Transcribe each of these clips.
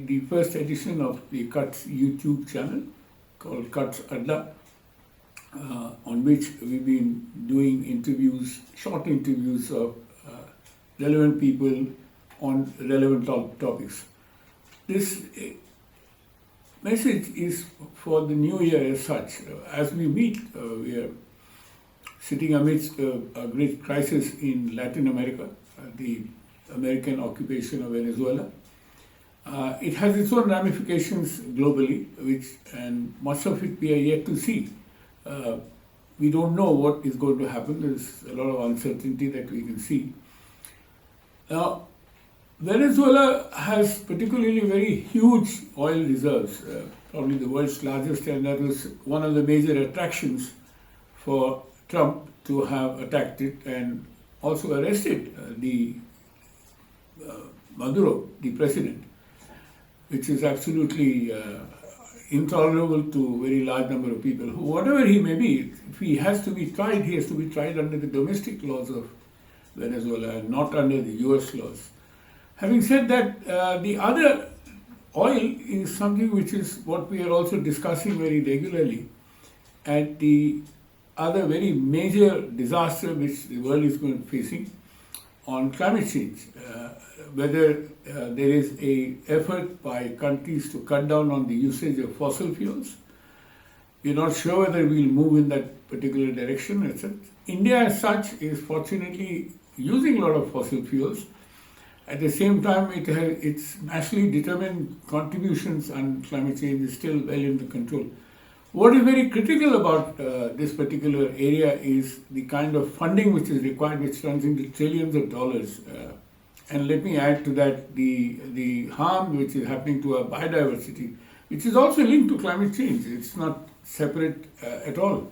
the first edition of the Cuts YouTube channel called Cuts Adda, on which we've been doing interviews, short interviews of relevant people on relevant topics. This message is for the new year as such. As we meet, we are sitting amidst a great crisis in Latin America, the American occupation of Venezuela. It has its own ramifications globally, and much of it we are yet to see. We don't know what is going to happen. There's a lot of uncertainty that we can see. Now, Venezuela has particularly very huge oil reserves, probably the world's largest, and that was one of the major attractions for Trump to have attacked it and also arrested Maduro, the president, which is absolutely intolerable to a very large number of people. Whatever he may be, if he has to be tried, he has to be tried under the domestic laws of Venezuela and not under the US laws. Having said that, the other oil is something which is what we are also discussing very regularly at the other very major disaster which the world is going to be facing on climate change. Whether there is an effort by countries to cut down on the usage of fossil fuels. We're not sure whether we'll move in that particular direction, etc. India as such is fortunately using a lot of fossil fuels. At the same time, its nationally determined contributions on climate change is still well under control. What is very critical about this particular area is the kind of funding which is required, which runs into trillions of dollars. And let me add to that the harm which is happening to our biodiversity, which is also linked to climate change. It's not separate at all.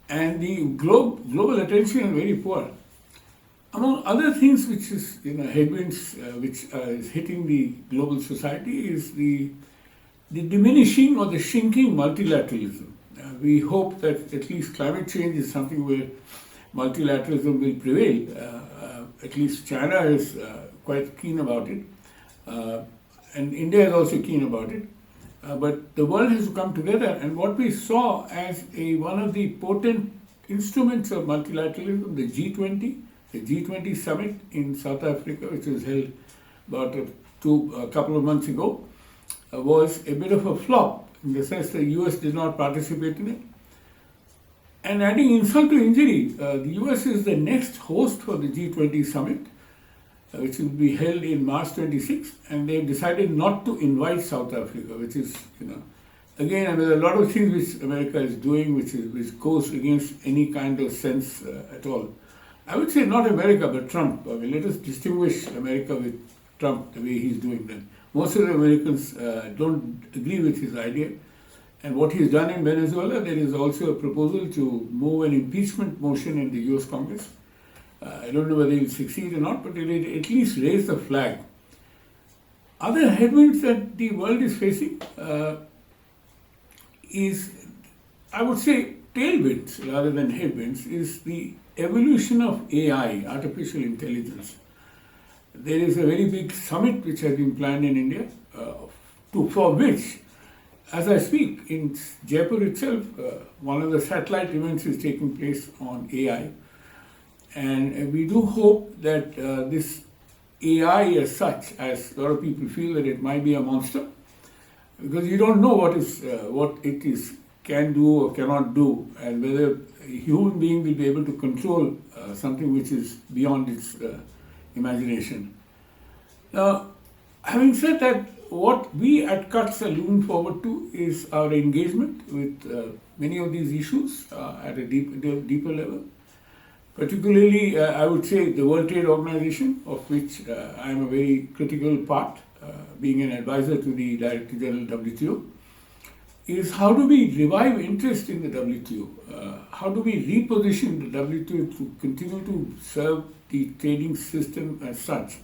And the global attention is very poor. Among other things which is headwinds which is hitting the global society is the diminishing or the shrinking multilateralism. We hope that at least climate change is something where multilateralism will prevail. At least China is quite keen about it, and India is also keen about it. But the world has to come together, and what we saw as one of the potent instruments of multilateralism, the G20 summit in South Africa, which was held about a couple of months ago, was a bit of a flop in the sense the US did not participate in it. And adding insult to injury, the US is the next host for the G20 summit, which will be held in March 26, and they've decided not to invite South Africa, which is, again, there are a lot of things which America is doing which goes against any kind of sense at all. I would say not America, but Trump. Let us distinguish America with Trump, the way he's doing that. Most of the Americans don't agree with his idea. And what he's done in Venezuela, there is also a proposal to move an impeachment motion in the US Congress. I don't know whether he'll succeed or not, but it will at least raise the flag. Other headwinds that the world is facing is, I would say, tailwinds rather than headwinds, is the evolution of AI, artificial intelligence. There is a very big summit which has been planned in India, for which, as I speak, in Jaipur itself, one of the satellite events is taking place on AI. And we do hope that this AI as such, as a lot of people feel that it might be a monster, because you don't know what it can do or cannot do, and whether a human being will be able to control something which is beyond its imagination. Now, having said that, what we at CUTS are looking forward to is our engagement with many of these issues at a deeper level. Particularly, I would say the World Trade Organization, of which I am a very critical part, being an advisor to the Director General WTO, is how do we revive interest in the WTO? How do we reposition the WTO to continue to serve the trading system as such?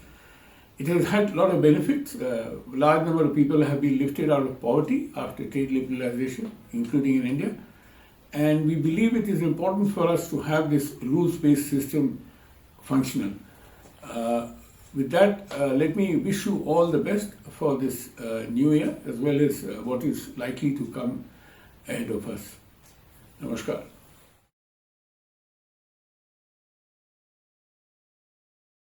It has had a lot of benefits. A large number of people have been lifted out of poverty after trade liberalization, including in India. And we believe it is important for us to have this rules-based system functional. With that, let me wish you all the best for this new year, as well as what is likely to come ahead of us. Namaskar.